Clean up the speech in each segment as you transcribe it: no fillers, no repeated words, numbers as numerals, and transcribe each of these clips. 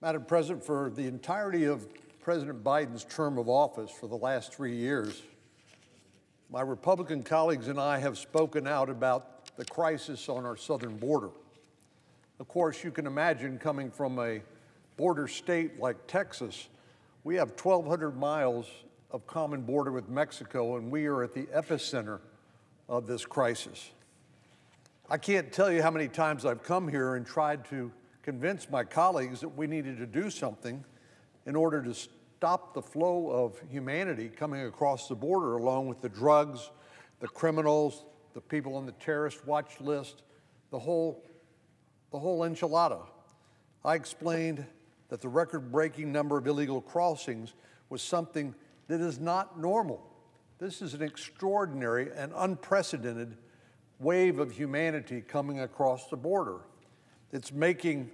Madam President, for the entirety of President Biden's term of office for the last 3 years, my Republican colleagues and I have spoken out about the crisis on our southern border. Of course, you can imagine coming from a border state like Texas, we have 1,200 miles of common border with Mexico, and we are at the epicenter of this crisis. I can't tell you how many times I've come here and tried to convince my colleagues that we needed to do something in order to stop the flow of humanity coming across the border, along with the drugs, the criminals, the people on the terrorist watch list, the whole enchilada. I explained that the record-breaking number of illegal crossings was something that is not normal. This is an extraordinary and unprecedented wave of humanity coming across the border. It's making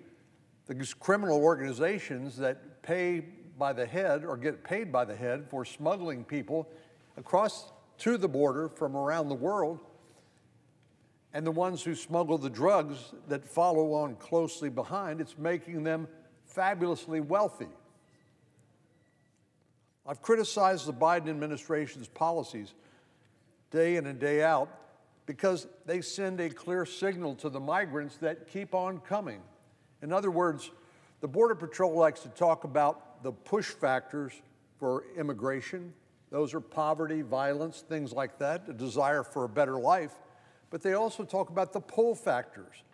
these criminal organizations that pay by the head or get paid by the head for smuggling people across to the border from around the world, and the ones who smuggle the drugs that follow on closely behind, it's making them fabulously wealthy. I've criticized the Biden administration's policies day in and day out because they send a clear signal to the migrants that keep on coming. In other words, the Border Patrol likes to talk about the push factors for immigration. Those are poverty, violence, things like that, a desire for a better life. But they also talk about the pull factors.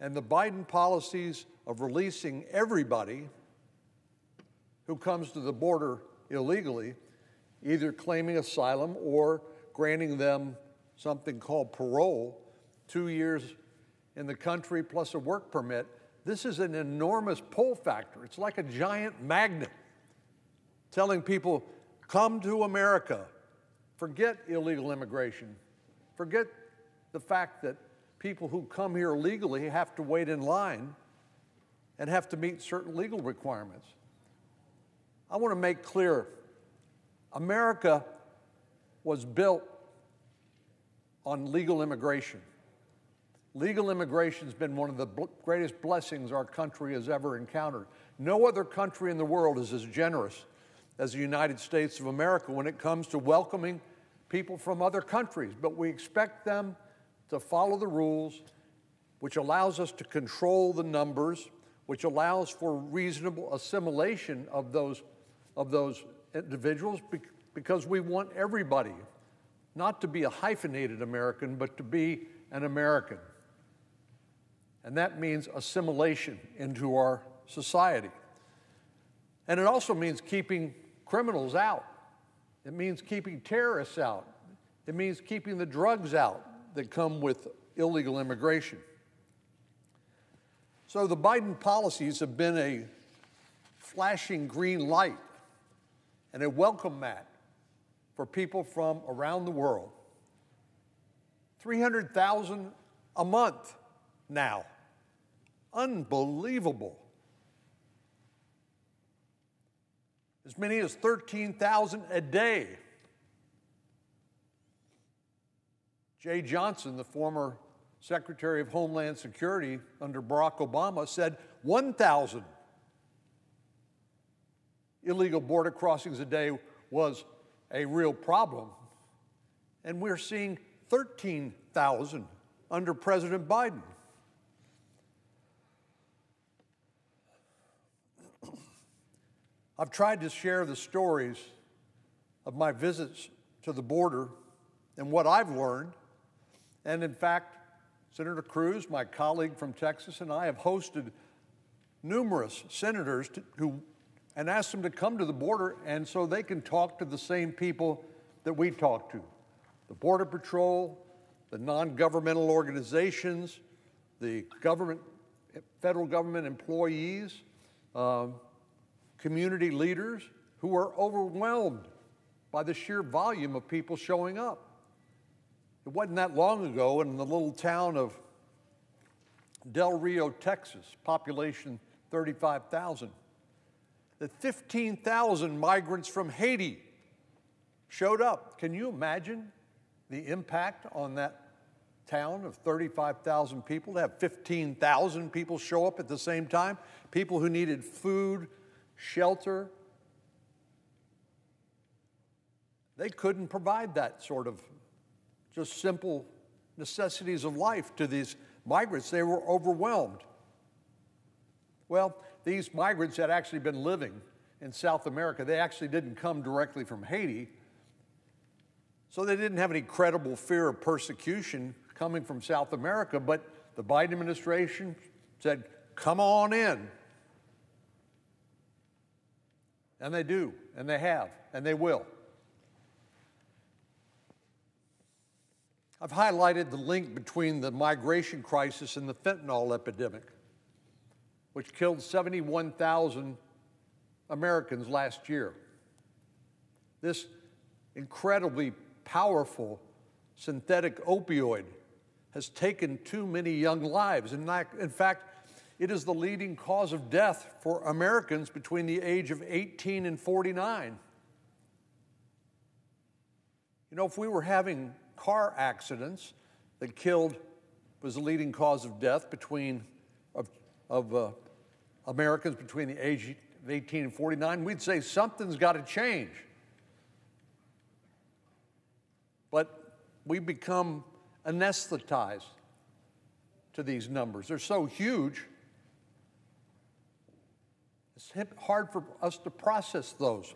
And the Biden policies of releasing everybody who comes to the border illegally, either claiming asylum or granting them something called parole, 2 years in the country plus a work permit, this is an enormous pull factor. It's like a giant magnet telling people, come to America. Forget illegal immigration. Forget the fact that people who come here legally have to wait in line and have to meet certain legal requirements. I want to make clear, America was built on legal immigration. Legal immigration has been one of the greatest blessings our country has ever encountered. No other country in the world is as generous as the United States of America when it comes to welcoming people from other countries, but we expect them to follow the rules, which allows us to control the numbers, which allows for reasonable assimilation of those individuals, because we want everybody not to be a hyphenated American, but to be an American. And that means assimilation into our society. And it also means keeping criminals out. It means keeping terrorists out. It means keeping the drugs out that come with illegal immigration. So the Biden policies have been a flashing green light and a welcome mat for people from around the world. 300,000 a month now. Unbelievable. As many as 13,000 a day. Jay Johnson, the former Secretary of Homeland Security under Barack Obama, said 1,000 illegal border crossings a day was a real problem. And we're seeing 13,000 under President Biden. I've tried to share the stories of my visits to the border and what I've learned. And in fact, Senator Cruz, my colleague from Texas, and I have hosted numerous senators and asked them to come to the border and so they can talk to the same people that we talk to. The Border Patrol, the non-governmental organizations, the government, federal government employees, community leaders who are overwhelmed by the sheer volume of people showing up. It wasn't that long ago in the little town of Del Rio, Texas, population 35,000, that 15,000 migrants from Haiti showed up. Can you imagine the impact on that town of 35,000 people to have 15,000 people show up at the same time, people who needed food, shelter. They couldn't provide that sort of just simple necessities of life to these migrants. They were overwhelmed. Well, these migrants had actually been living in South America. They actually didn't come directly from Haiti, so they didn't have any credible fear of persecution coming from South America, but the Biden administration said, come on in. And they do, and they have, and they will. I've highlighted the link between the migration crisis and the fentanyl epidemic, which killed 71,000 Americans last year. This incredibly powerful synthetic opioid has taken too many young lives. In fact, it is the leading cause of death for Americans between the age of 18 and 49. You know, if we were having car accidents that was the leading cause of death of Americans between the age of 18 and 49, we'd say something's got to change. But we become anesthetized to these numbers. They're so huge, it's hard for us to process those.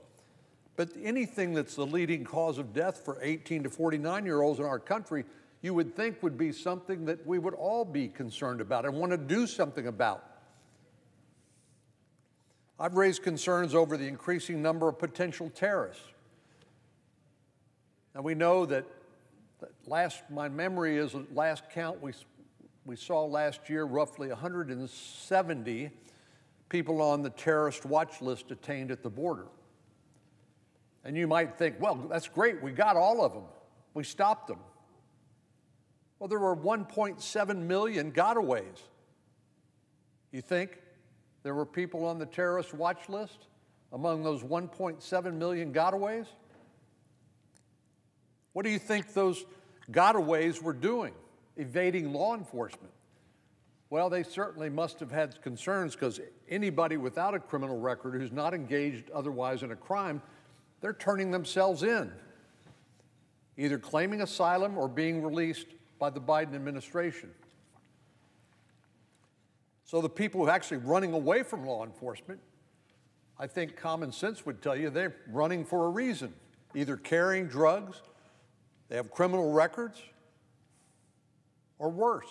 But anything that's the leading cause of death for 18 to 49-year-olds in our country, you would think would be something that we would all be concerned about and want to do something about. I've raised concerns over the increasing number of potential terrorists. And we know that my memory is at last count, we saw last year roughly 170 people on the terrorist watch list detained at the border. And you might think, well, that's great, we got all of them. We stopped them. Well, there were 1.7 million gotaways. You think there were people on the terrorist watch list among those 1.7 million gotaways? What do you think those gotaways were doing? Evading law enforcement. Well, they certainly must have had concerns, because anybody without a criminal record who's not engaged otherwise in a crime, they're turning themselves in, either claiming asylum or being released by the Biden administration. So the people who are actually running away from law enforcement, I think common sense would tell you they're running for a reason, either carrying drugs, they have criminal records, or worse.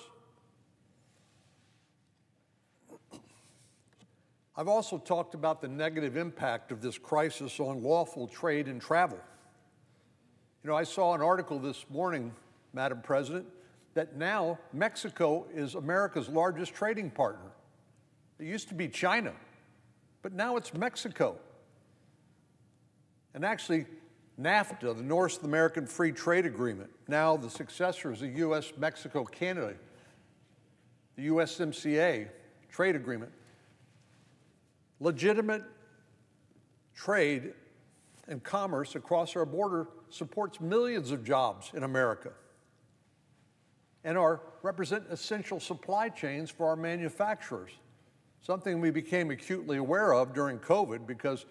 I've also talked about the negative impact of this crisis on lawful trade and travel. You know, I saw an article this morning, Madam President, that now Mexico is America's largest trading partner. It used to be China, but now it's Mexico. And actually, NAFTA, the North American Free Trade Agreement, now the successor is the U.S.-Mexico-Canada, the USMCA trade agreement. Legitimate trade and commerce across our border supports millions of jobs in America and represent essential supply chains for our manufacturers, something we became acutely aware of during COVID, because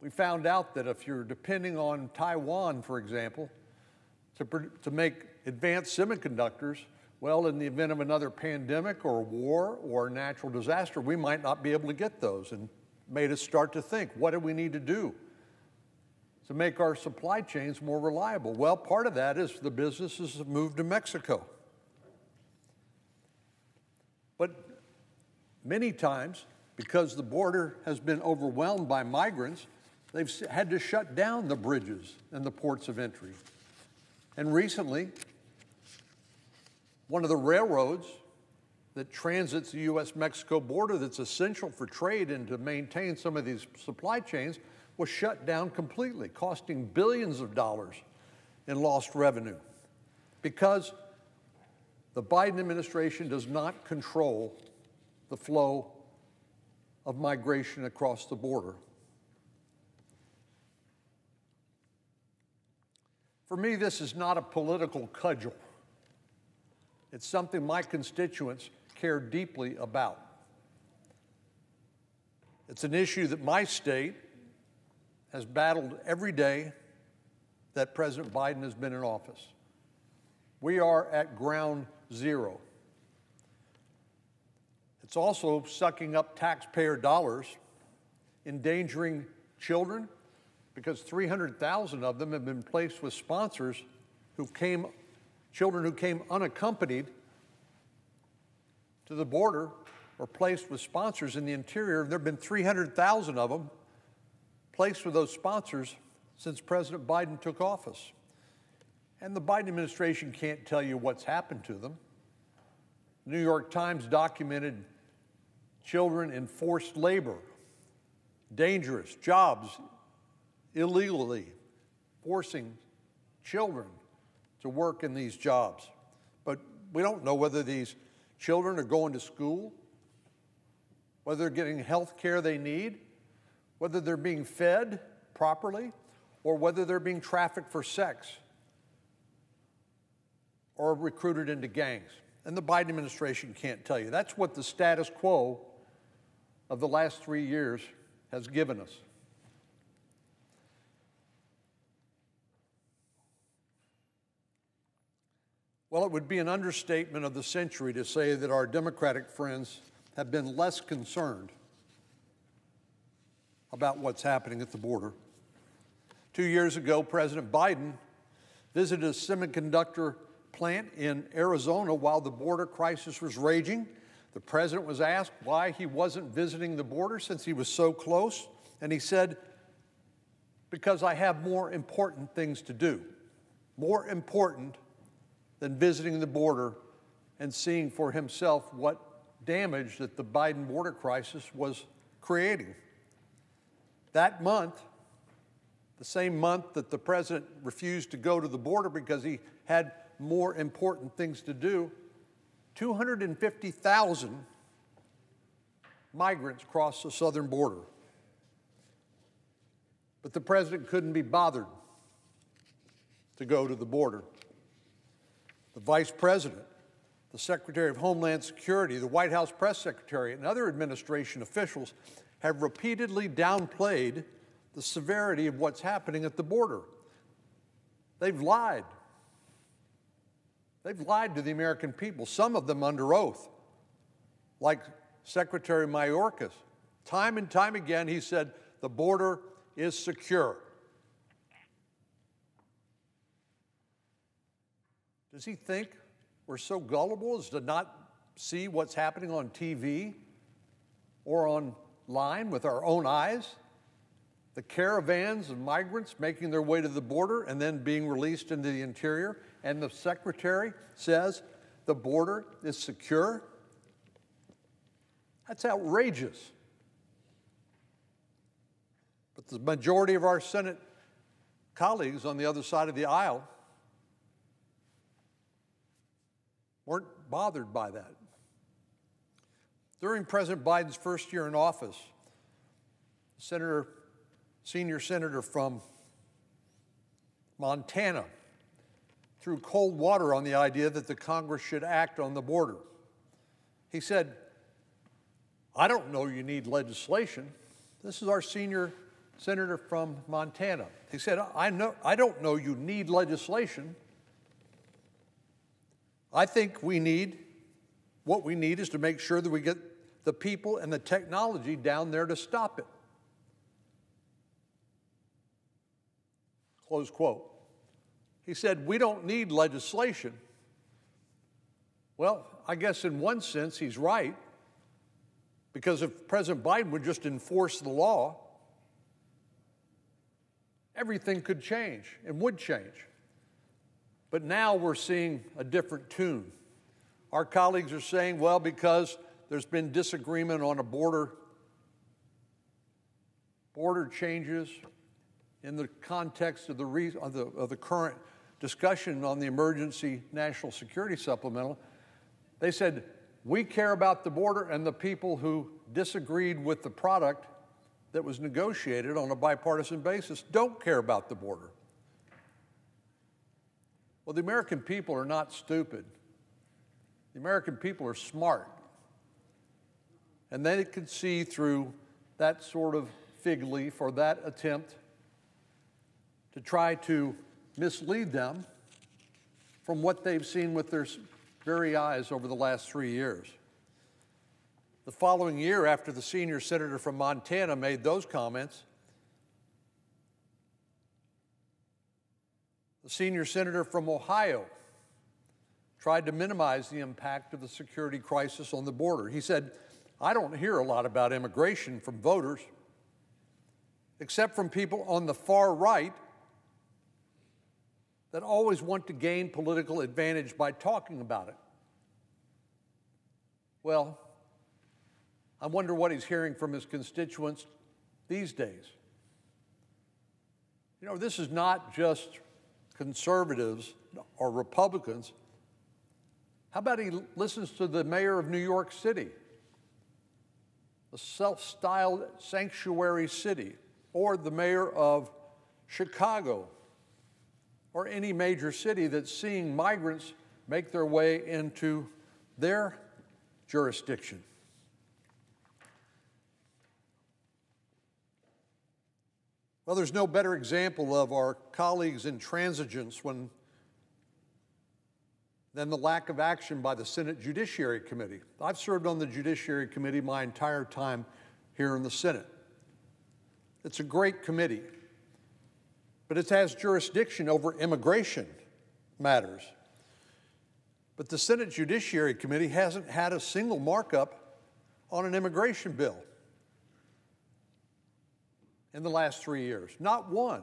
we found out that if you're depending on Taiwan, for example, to make advanced semiconductors, well, in the event of another pandemic or a war or a natural disaster, we might not be able to get those, and made us start to think, what do we need to do to make our supply chains more reliable? Well, part of that is the businesses have moved to Mexico. But many times, because the border has been overwhelmed by migrants, they've had to shut down the bridges and the ports of entry. And recently, one of the railroads that transits the U.S.-Mexico border that's essential for trade and to maintain some of these supply chains was shut down completely, costing billions of dollars in lost revenue, because the Biden administration does not control the flow of migration across the border. For me, this is not a political cudgel. It's something my constituents care deeply about. It's an issue that my state has battled every day that President Biden has been in office. We are at ground zero. It's also sucking up taxpayer dollars, endangering children, because 300,000 of them have been placed with sponsors children who came unaccompanied to the border or placed with sponsors in the interior. There have been 300,000 of them placed with those sponsors since President Biden took office. And the Biden administration can't tell you what's happened to them. The New York Times documented children in forced labor, dangerous jobs, illegally forcing children to work in these jobs. But we don't know whether these children are going to school, whether they're getting health care they need, whether they're being fed properly, or whether they're being trafficked for sex or recruited into gangs. And the Biden administration can't tell you. That's what the status quo of the last 3 years has given us. Well, it would be an understatement of the century to say that our Democratic friends have been less concerned about what's happening at the border. 2 years ago, President Biden visited a semiconductor plant in Arizona while the border crisis was raging. The president was asked why he wasn't visiting the border since he was so close, and he said, "Because I have more important things to do, more important than visiting the border and seeing for himself what damage that the Biden border crisis was creating." That month, the same month that the president refused to go to the border because he had more important things to do, 250,000 migrants crossed the southern border. But the president couldn't be bothered to go to the border. The vice president, the Secretary of Homeland Security, the White House press secretary, and other administration officials have repeatedly downplayed the severity of what's happening at the border. They've lied. They've lied to the American people, some of them under oath, like Secretary Mayorkas. Time and time again, he said, the border is secure. Does he think we're so gullible as to not see what's happening on TV or online with our own eyes? The caravans of migrants making their way to the border and then being released into the interior, and the secretary says the border is secure? That's outrageous. But the majority of our Senate colleagues on the other side of the aisle weren't bothered by that. During President Biden's first year in office, senior senator from Montana threw cold water on the idea that the Congress should act on the border. He said, "I don't know you need legislation." This is our senior senator from Montana. He said, I don't know you need legislation. I think what we need is to make sure that we get the people and the technology down there to stop it. Close quote. He said, we don't need legislation. Well, I guess in one sense he's right, because if President Biden would just enforce the law, everything could change and would change. But now we're seeing a different tune. Our colleagues are saying, well, because there's been disagreement on a border changes in the context of the current discussion on the emergency national security supplemental, they said, we care about the border, and the people who disagreed with the product that was negotiated on a bipartisan basis don't care about the border. Well, the American people are not stupid. The American people are smart. And they could see through that sort of fig leaf or that attempt to try to mislead them from what they've seen with their very eyes over the last 3 years. The following year, after the senior senator from Montana made those comments, the senior senator from Ohio tried to minimize the impact of the security crisis on the border. He said, "I don't hear a lot about immigration from voters, except from people on the far right that always want to gain political advantage by talking about it." Well, I wonder what he's hearing from his constituents these days. You know, this is not just conservatives or Republicans. How about he listens to the mayor of New York City, a self-styled sanctuary city, or the mayor of Chicago, or any major city that's seeing migrants make their way into their jurisdiction. Well, there's no better example of our colleagues' intransigence than the lack of action by the Senate Judiciary Committee. I've served on the Judiciary Committee my entire time here in the Senate. It's a great committee, but it has jurisdiction over immigration matters. But the Senate Judiciary Committee hasn't had a single markup on an immigration bill in the last 3 years, not one.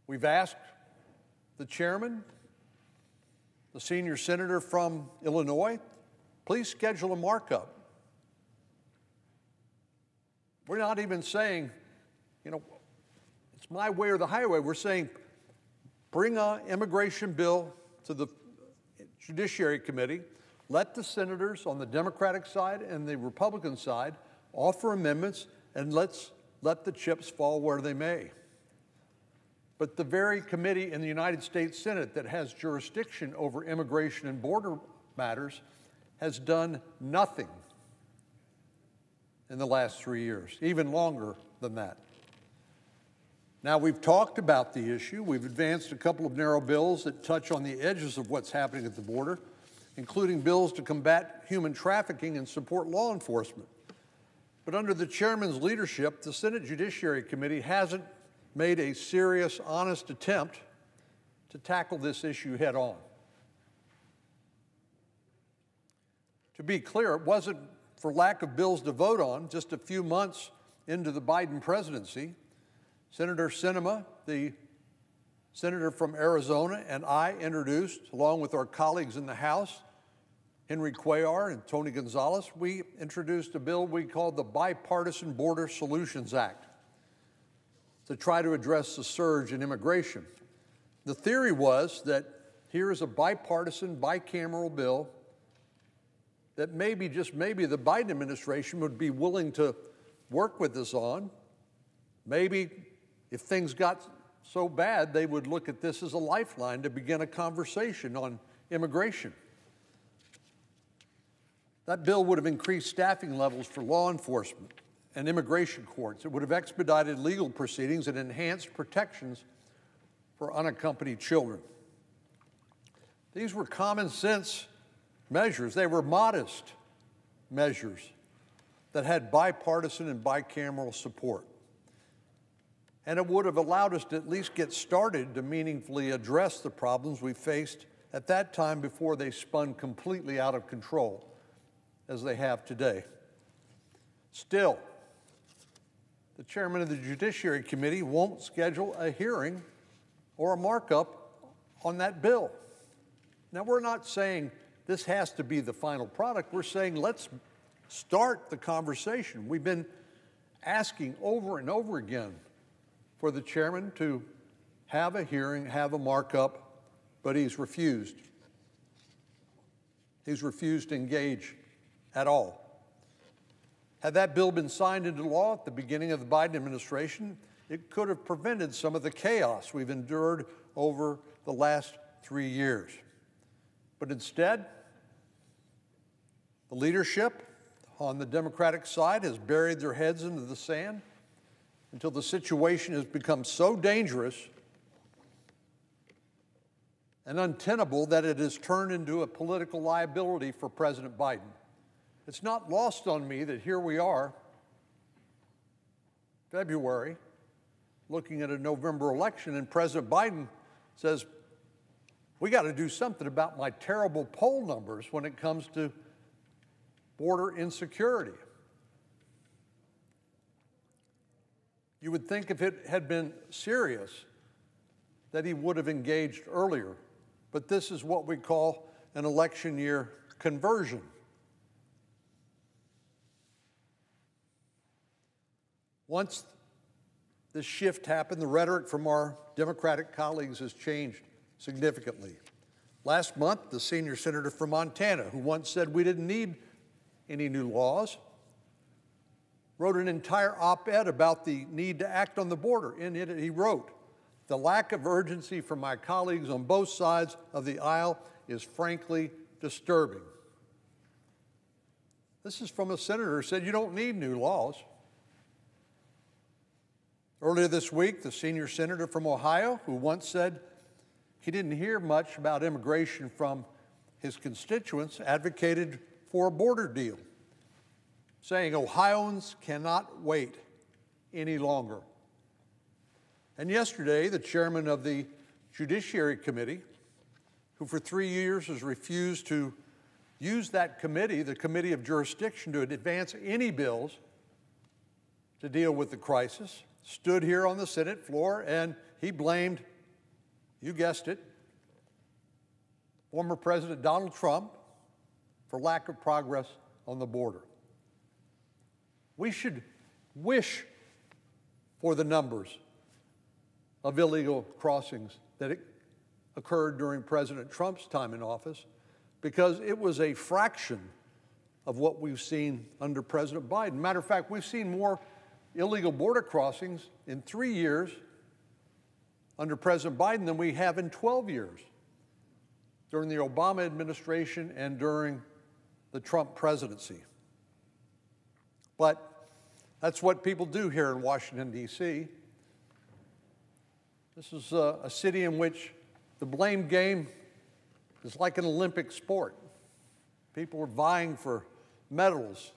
We've asked the chairman, the senior senator from Illinois, please schedule a markup. We're not even saying, you know, it's my way or the highway. We're saying, bring an immigration bill to the Judiciary Committee, let the senators on the Democratic side and the Republican side offer amendments, and let's let the chips fall where they may. But the very committee in the United States Senate that has jurisdiction over immigration and border matters has done nothing in the last 3 years, even longer than that. Now, we've talked about the issue. We've advanced a couple of narrow bills that touch on the edges of what's happening at the border, including bills to combat human trafficking and support law enforcement. But under the chairman's leadership, the Senate Judiciary Committee hasn't made a serious, honest attempt to tackle this issue head on. To be clear, it wasn't for lack of bills to vote on. Just a few months into the Biden presidency, Senator Sinema, the senator from Arizona, and I introduced, along with our colleagues in the House, Henry Cuellar and Tony Gonzalez, we introduced a bill we called the Bipartisan Border Solutions Act to try to address the surge in immigration. The theory was that here is a bipartisan, bicameral bill that maybe, just maybe, the Biden administration would be willing to work with us on. Maybe if things got so bad, they would look at this as a lifeline to begin a conversation on immigration. That bill would have increased staffing levels for law enforcement and immigration courts. It would have expedited legal proceedings and enhanced protections for unaccompanied children. These were common sense measures. They were modest measures that had bipartisan and bicameral support. And it would have allowed us to at least get started to meaningfully address the problems we faced at that time before they spun completely out of control, as they have today. Still, the chairman of the Judiciary Committee won't schedule a hearing or a markup on that bill. Now, we're not saying this has to be the final product. We're saying let's start the conversation. We've been asking over and over again for the chairman to have a hearing, have a markup, but he's refused. He's refused to engage at all. Had that bill been signed into law at the beginning of the Biden administration, it could have prevented some of the chaos we've endured over the last 3 years. But instead, the leadership on the Democratic side has buried their heads into the sand until the situation has become so dangerous and untenable that it has turned into a political liability for President Biden. It's not lost on me that here we are, February, looking at a November election, and President Biden says, we got to do something about my terrible poll numbers when it comes to border insecurity. You would think if it had been serious that he would have engaged earlier, but this is what we call an election year conversion. Once this shift happened, the rhetoric from our Democratic colleagues has changed significantly. Last month, the senior senator from Montana, who once said we didn't need any new laws, wrote an entire op-ed about the need to act on the border. In it, he wrote, "The lack of urgency from my colleagues on both sides of the aisle is frankly disturbing." This is from a senator who said you don't need new laws. Earlier this week, the senior senator from Ohio, who once said he didn't hear much about immigration from his constituents, advocated for a border deal, saying Ohioans cannot wait any longer. And yesterday, the chairman of the Judiciary Committee, who for 3 years has refused to use that committee, the Committee of Jurisdiction, to advance any bills to deal with the crisis, stood here on the Senate floor and he blamed, you guessed it, former President Donald Trump for lack of progress on the border. We should wish for the numbers of illegal crossings that occurred during President Trump's time in office, because it was a fraction of what we've seen under President Biden. Matter of fact, we've seen more illegal border crossings in 3 years under President Biden than we have in 12 years during the Obama administration and during the Trump presidency. But that's what people do here in Washington, D.C. This is a city in which the blame game is like an Olympic sport. People are vying for medals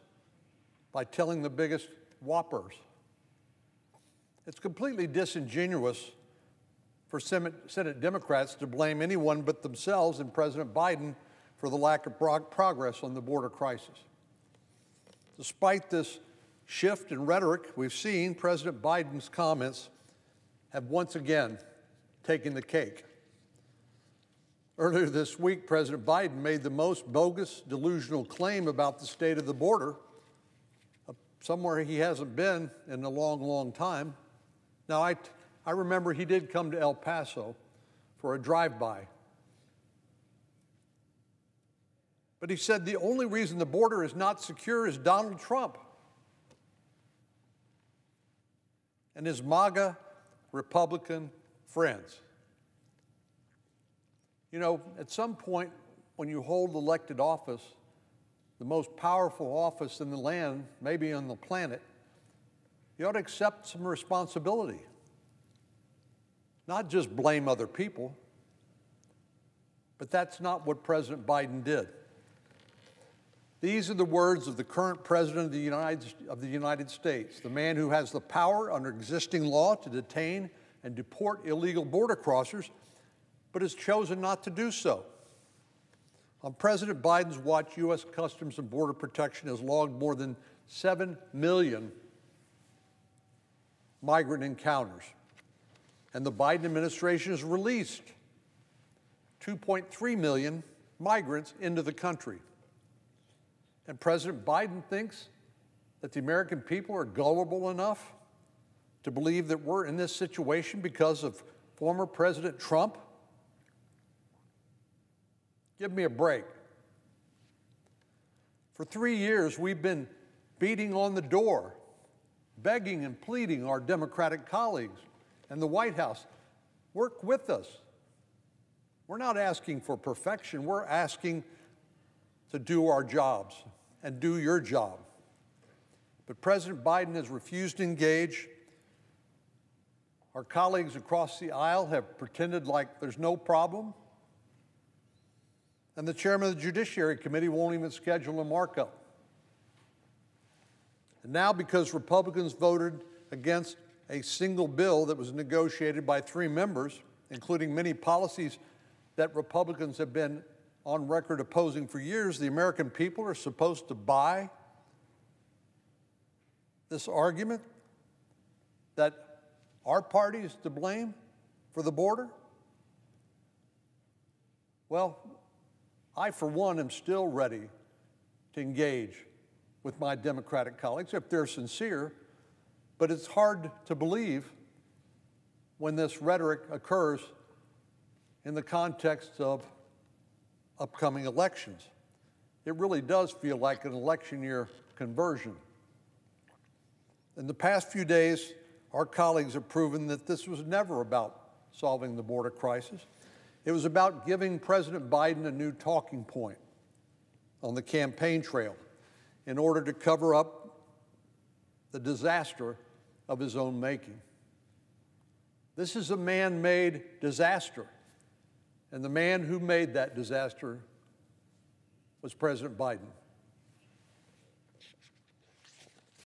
by telling the biggest whoppers. It's completely disingenuous for Senate Democrats to blame anyone but themselves and President Biden for the lack of progress on the border crisis. Despite this shift in rhetoric we've seen, President Biden's comments have once again taken the cake. Earlier this week, President Biden made the most bogus, delusional claim about the state of the border, somewhere he hasn't been in a long, long time. Now, I remember he did come to El Paso for a drive-by. But he said the only reason the border is not secure is Donald Trump and his MAGA Republican friends. You know, at some point when you hold elected office, the most powerful office in the land, maybe on the planet, you ought to accept some responsibility. Not just blame other people, but that's not what President Biden did. These are the words of the current President of the United States, the man who has the power under existing law to detain and deport illegal border crossers, but has chosen not to do so. On President Biden's watch, U.S. Customs and Border Protection has logged more than 7 million migrant encounters, and the Biden administration has released 2.3 million migrants into the country. And President Biden thinks that the American people are gullible enough to believe that we're in this situation because of former President Trump? Give me a break. For 3 years, we've been beating on the door, begging and pleading our Democratic colleagues and the White House, work with us. We're not asking for perfection. We're asking to do our jobs and do your job. But President Biden has refused to engage. Our colleagues across the aisle have pretended like there's no problem. And the chairman of the Judiciary Committee won't even schedule a markup. And now, because Republicans voted against a single bill that was negotiated by 3 members, including many policies that Republicans have been on record opposing for years, the American people are supposed to buy this argument that our party is to blame for the border? Well, I, for one, am still ready to engage with my Democratic colleagues if they're sincere, but it's hard to believe when this rhetoric occurs in the context of upcoming elections. It really does feel like an election year conversion. In the past few days, our colleagues have proven that this was never about solving the border crisis. It was about giving President Biden a new talking point on the campaign trail in order to cover up the disaster of his own making. This is a man-made disaster, and the man who made that disaster was President Biden.